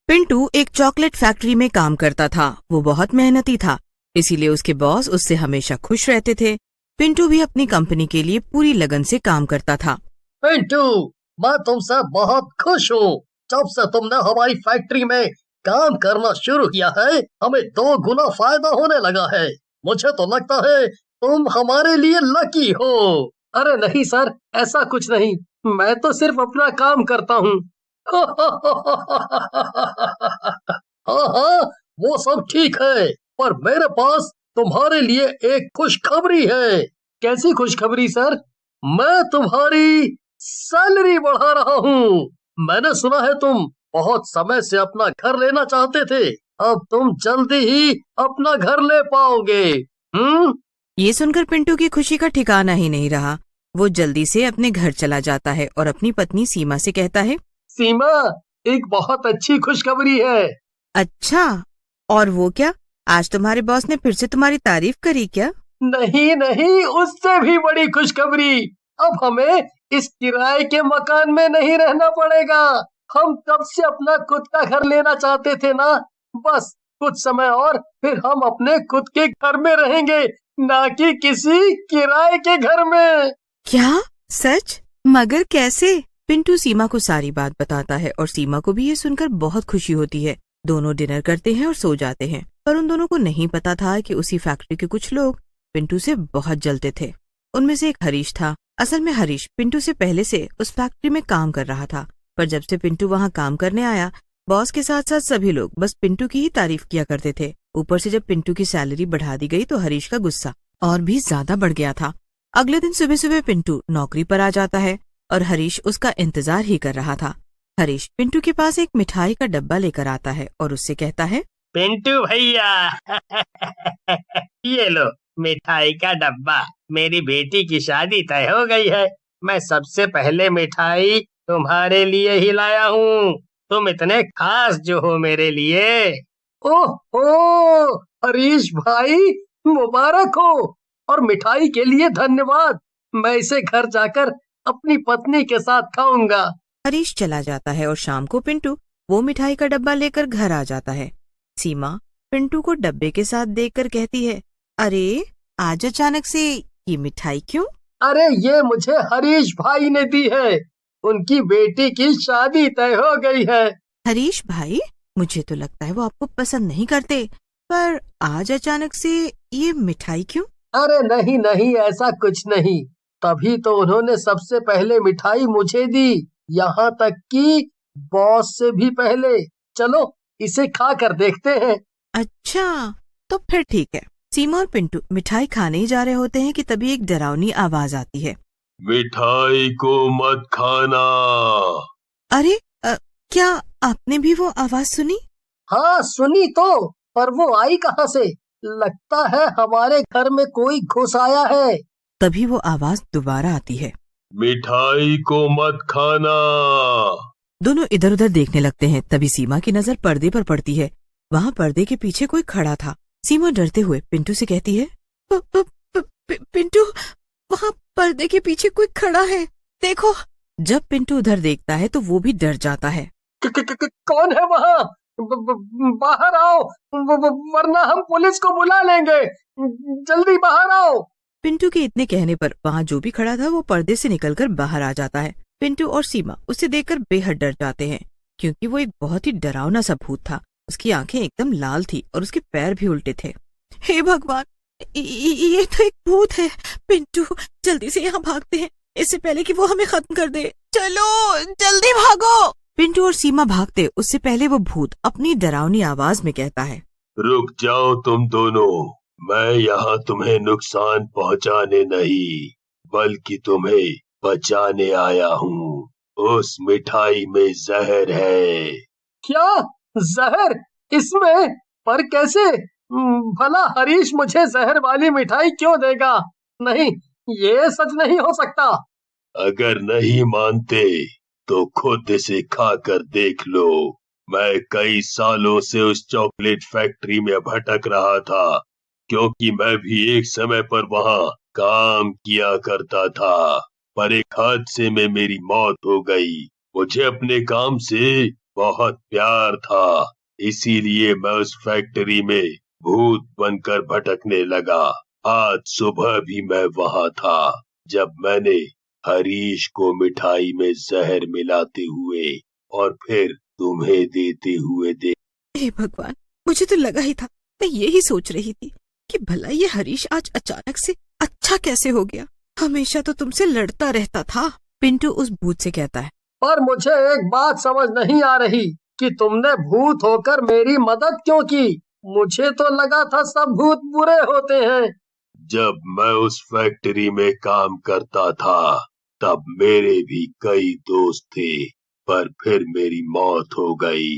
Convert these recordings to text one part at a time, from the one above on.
पिंटू एक chocolate factory में काम करता था। वो बहुत मेहनती था, इसीलिए उसके बॉस उससे हमेशा खुश रहते थे। पिंटू भी अपनी कंपनी के लिए पूरी लगन से काम करता था। पिंटू, मैं तुमसे बहुत खुश हूँ। जब से तुमने हमारी फैक्ट्री में काम करना शुरू किया है, हमें 2 गुना फायदा होने लगा है। मुझे तो लगता है तुम हमारे लिए लकी हो। अरे नहीं सर, ऐसा कुछ नहीं। मैं तो सिर्फ अपना काम करता हूँ। हाँ हाँ, वो सब ठीक है, पर मेरे पास तुम्हारे लिए एक खुशखबरी है। कैसी खुशखबरी सर? मैं तुम्हारी सैलरी बढ़ा रहा हूँ। मैंने सुना है तुम बहुत समय से अपना घर लेना चाहते थे। अब तुम जल्दी ही अपना घर ले पाओगे। ये सुनकर पिंटू की खुशी का ठिकाना ही नहीं रहा। वो जल्दी से अपने घर चला जाता है और अपनी पत्नी सीमा से कहता है, सीमा, एक बहुत अच्छी खुशखबरी है। अच्छा, और वो क्या? आज तुम्हारे बॉस ने फिर से तुम्हारी तारीफ करी क्या? नहीं नहीं, उससे भी बड़ी खुशखबरी। अब हमें इस किराए के मकान में नहीं रहना पड़ेगा। हम तब से अपना खुद का घर लेना चाहते थे ना। बस कुछ समय और फिर हम अपने खुद के घर में रहेंगे, ना कि किसी किराए के घर में। क्या? सच? मगर कैसे? पिंटू सीमा को सारी बात बताता है और सीमा को भी ये सुनकर बहुत खुशी होती है। दोनों डिनर करते हैं और सो जाते हैं, पर उन दोनों को नहीं पता था कि उसी फैक्ट्री के कुछ लोग पिंटू से बहुत जलते थे। उनमें से एक हरीश था। असल में हरीश पिंटू से पहले से उस फैक्ट्री में काम कर रहा था, पर जब से पिंटू वहाँ काम करने आया, बॉस के साथ साथ सभी लोग बस पिंटू की ही तारीफ किया करते थे। ऊपर से जब पिंटू की सैलरी बढ़ा दी गई तो हरीश का गुस्सा और भी ज्यादा बढ़ गया था। अगले दिन सुबह सुबह पिंटू नौकरी पर आ जाता है और हरीश उसका इंतजार ही कर रहा था। हरीश पिंटू के पास एक मिठाई का डब्बा लेकर आता है और उससे कहता है, पिंटू भैया, ये लो मिठाई का डब्बा। मेरी बेटी की शादी तय हो गई है। मैं सबसे पहले मिठाई तुम्हारे लिए ही लाया हूँ। तुम इतने खास जो हो मेरे लिए। ओह हरीश भाई, मुबारक हो और मिठाई के लिए धन्यवाद। मैं इसे घर जाकर अपनी पत्नी के साथ खाऊंगा। हरीश चला जाता है और शाम को पिंटू वो मिठाई का डब्बा लेकर घर आ जाता है। सीमा पिंटू को डब्बे के साथ देखकर कहती है, अरे आज अचानक से ये मिठाई क्यों? अरे ये मुझे हरीश भाई ने दी है। उनकी बेटी की शादी तय हो गई है। हरीश भाई? मुझे तो लगता है वो आपको पसंद नहीं करते, पर आज अचानक से ये मिठाई क्यों? अरे नहीं नहीं, ऐसा कुछ नहीं। तभी तो उन्होंने सबसे पहले मिठाई मुझे दी, यहाँ तक कि बॉस से भी पहले। चलो इसे खा कर देखते हैं। अच्छा, तो फिर ठीक है। सीमा और पिंटू मिठाई खाने ही जा रहे होते हैं कि तभी एक डरावनी आवाज आती है, मिठाई को मत खाना। अरे क्या आपने भी वो आवाज सुनी? हाँ सुनी तो, पर वो आई कहाँ से? लगता है हमारे घर में कोई घुस आया है। तभी वो आवाज दोबारा आती है, मिठाई को मत खाना। दोनों इधर उधर देखने लगते हैं। तभी सीमा की नजर पर्दे पर पड़ती है। वहाँ पर्दे के पीछे कोई खड़ा था। सीमा डरते हुए पिंटू से कहती है, पिंटू, वहाँ पर्दे के पीछे कोई खड़ा है, देखो। जब पिंटू उधर देखता है तो वो भी डर जाता है। कौन है वहाँ? बाहर आओ, वरना हम पुलिस को बुला लेंगे। जल्दी बाहर आओ। पिंटू के इतने कहने पर वहाँ जो भी खड़ा था वो पर्दे से निकलकर बाहर आ जाता है। पिंटू और सीमा उसे देखकर बेहद डर जाते हैं, क्योंकि वो एक बहुत ही डरावना सा भूत था। उसकी आंखें एकदम लाल थी और उसके पैर भी उल्टे थे। हे भगवान, ये तो एक भूत है। पिंटू, जल्दी से यहाँ भागते हैं, इससे पहले कि वो हमें खत्म कर दे। चलो जल्दी भागो। पिंटू और सीमा भागते, उससे पहले वो भूत अपनी डरावनी आवाज में कहता है, रुक जाओ तुम दोनों। मैं यहाँ तुम्हें नुकसान पहुँचाने नहीं, बल्कि तुम्हें बचाने आया हूँ। उस मिठाई में जहर है। क्या? जहर इसमें? पर कैसे? भला हरीश मुझे जहर वाली मिठाई क्यों देगा? नहीं, ये सच नहीं हो सकता। अगर नहीं मानते तो खुद इसे खाकर देख लो। मैं कई सालों से उस चॉकलेट फैक्ट्री में भटक रहा था, क्योंकि मैं भी एक समय पर वहाँ काम किया करता था। पर एक हादसे में मेरी मौत हो गई। मुझे अपने काम से बहुत प्यार था, इसीलिए मैं उस फैक्ट्री में भूत बनकर भटकने लगा। आज सुबह भी मैं वहाँ था जब मैंने हरीश को मिठाई में जहर मिलाते हुए और फिर तुम्हें देते हुए हे भगवान, मुझे तो लगा ही था, मैं यही सोच रही थी कि भला ये हरीश आज अचानक से अच्छा कैसे हो गया। हमेशा तो तुमसे लड़ता रहता था। पिंटू उस भूत से कहता है, पर मुझे एक बात समझ नहीं आ रही कि तुमने भूत होकर मेरी मदद क्यों की। मुझे तो लगा था सब भूत बुरे होते हैं। जब मैं उस फैक्ट्री में काम करता था तब मेरे भी कई दोस्त थे, पर फिर मेरी मौत हो गई।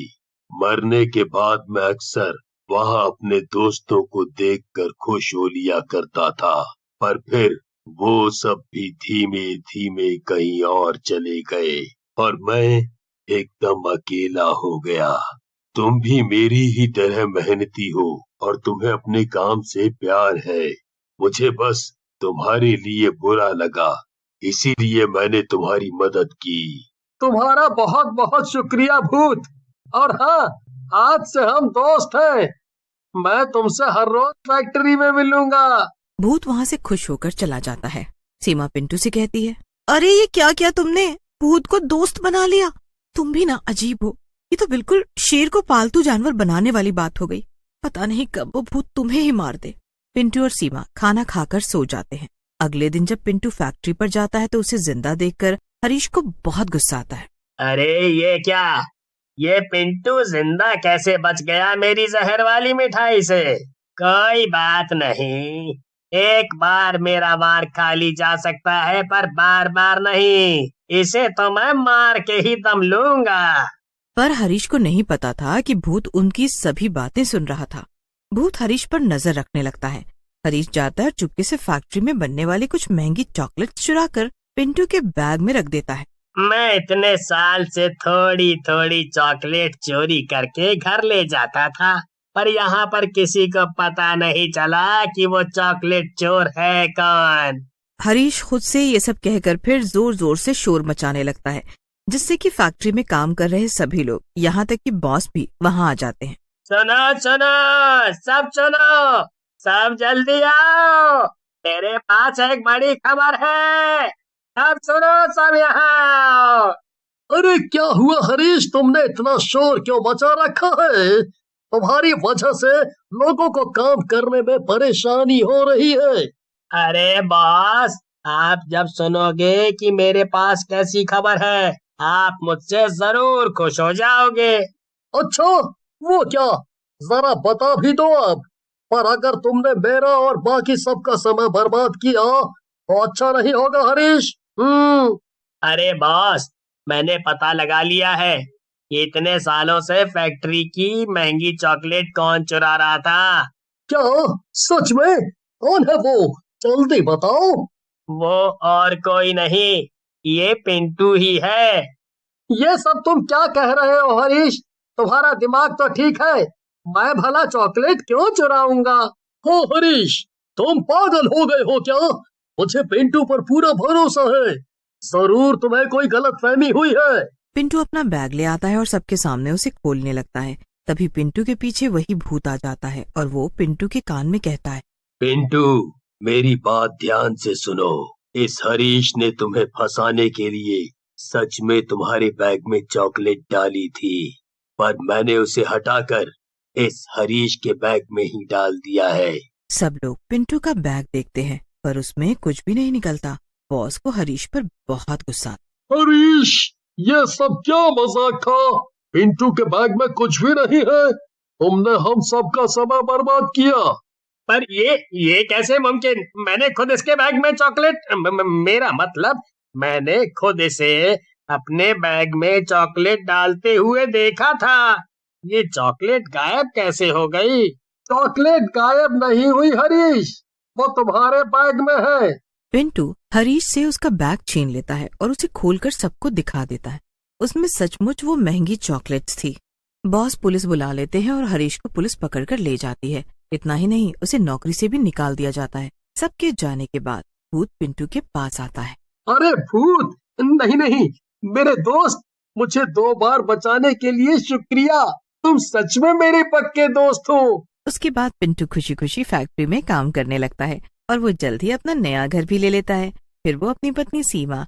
मरने के बाद मैं अक्सर वहाँ अपने दोस्तों को देखकर खुश हो लिया करता था, पर फिर वो सब भी धीमे धीमे कहीं और चले गए और मैं एकदम अकेला हो गया। तुम भी मेरी ही तरह मेहनती हो और तुम्हें अपने काम से प्यार है। मुझे बस तुम्हारे लिए बुरा लगा, इसीलिए मैंने तुम्हारी मदद की। तुम्हारा बहुत बहुत शुक्रिया भूत। और हाँ, आज से हम दोस्त हैं। मैं तुमसे हर रोज फैक्ट्री में मिलूंगा। भूत वहाँ से खुश होकर चला जाता है। सीमा पिंटू से कहती है, अरे ये क्या किया तुमने, भूत को दोस्त बना लिया। तुम भी ना अजीब हो, ये तो बिल्कुल शेर को पालतू जानवर बनाने वाली बात हो गई। पता नहीं कब वो भूत तुम्हें ही मार दे। पिंटू और सीमा खाना खाकर सो जाते हैं। अगले दिन जब पिंटू फैक्ट्री पर जाता है तो उसे जिंदा देखकर हरीश को बहुत गुस्सा आता है। अरे ये क्या, ये पिंटू जिंदा कैसे बच गया मेरी जहर वाली मिठाई से। कोई बात नहीं, एक बार मेरा वार खा ली जा सकता है पर बार बार नहीं। इसे तो मैं मार के ही दम लूंगा। पर हरीश को नहीं पता था कि भूत उनकी सभी बातें सुन रहा था। भूत हरीश पर नजर रखने लगता है। हरीश जाता है, चुपके से फैक्ट्री में बनने वाली कुछ महंगी चॉकलेट चुराकर पिंटू के बैग में रख देता है। मैं इतने साल से थोड़ी थोड़ी चॉकलेट चोरी करके घर ले जाता था, पर यहाँ पर किसी को पता नहीं चला कि वो चॉकलेट चोर है कौन। हरीश खुद से ये सब कहकर फिर जोर जोर से शोर मचाने लगता है, जिससे कि फैक्ट्री में काम कर रहे सभी लोग, यहाँ तक कि बॉस भी वहाँ आ जाते हैं। सुनो सुनो, सुनो, सब जल्दी आओ, मेरे पास एक बड़ी खबर है। सब सुनो, सब यहाँ। अरे क्या हुआ हरीश, तुमने इतना शोर क्यों मचा रखा है? तुम्हारी वजह से लोगों को काम करने में परेशानी हो रही है। अरे बॉस, आप जब सुनोगे कि मेरे पास कैसी खबर है, आप मुझसे जरूर खुश हो जाओगे। अच्छा, वो क्या, जरा बता भी दो अब। पर अगर तुमने मेरा और बाकी सबका समय बर्बाद किया तो अच्छा नहीं होगा हरीश। अरे बॉस, मैंने पता लगा लिया है कि इतने सालों से फैक्ट्री की महंगी चॉकलेट कौन चुरा रहा था। क्या सच में? कौन है वो, जल्दी बताओ। वो और कोई नहीं, ये पिंटू ही है। ये सब तुम क्या कह रहे हो हरीश? तुम्हारा दिमाग तो ठीक है, मैं भला चॉकलेट क्यों चुराऊंगा? हो हरीश, तुम पागल हो गए हो क्या? मुझे पिंटू पर पूरा भरोसा है, जरूर तुम्हें कोई गलतफहमी हुई है। पिंटू अपना बैग ले आता है और सबके सामने उसे खोलने लगता है। तभी पिंटू के पीछे वही भूत आ जाता है और वो पिंटू के कान में कहता है, पिंटू, मेरी बात ध्यान से सुनो। इस हरीश ने तुम्हें फंसाने के लिए सच में तुम्हारे बैग में चॉकलेट डाली थी, पर मैंने उसे हटाकर इस हरीश के बैग में ही डाल दिया है। सब लोग पिंटू का बैग देखते हैं पर उसमें कुछ भी नहीं निकलता। बॉस को हरीश पर बहुत गुस्सा। हरीश, ये सब क्या मजाक था? पिंटू के बैग में कुछ भी नहीं है, तुमने हम सबका समय बर्बाद किया। पर ये कैसे मुमकिन? मैंने खुद इसके बैग में चॉकलेट मेरा मतलब मैंने खुद इसे अपने बैग में चॉकलेट डालते हुए देखा था। ये चॉकलेट गायब कैसे हो गई? चॉकलेट गायब नहीं हुई हरीश, वो तुम्हारे बैग में है। पिंटू हरीश से उसका बैग छीन लेता है और उसे खोलकर सबको दिखा देता है। उसमें सचमुच वो महंगी चॉकलेट्स थी। बॉस पुलिस बुला लेते हैं और हरीश को पुलिस पकड़कर ले जाती है। इतना ही नहीं, उसे नौकरी से भी निकाल दिया जाता है। सबके जाने के बाद भूत पिंटू के पास आता है। अरे भूत, नहीं नहीं, मेरे दोस्त, मुझे 2 बार बचाने के लिए शुक्रिया। तुम सच में मेरे पक्के दोस्त हो। उसके बाद पिंटू खुशी खुशी फैक्ट्री में काम करने लगता है और वो जल्द ही अपना नया घर भी ले लेता है। फिर वो अपनी पत्नी सीमा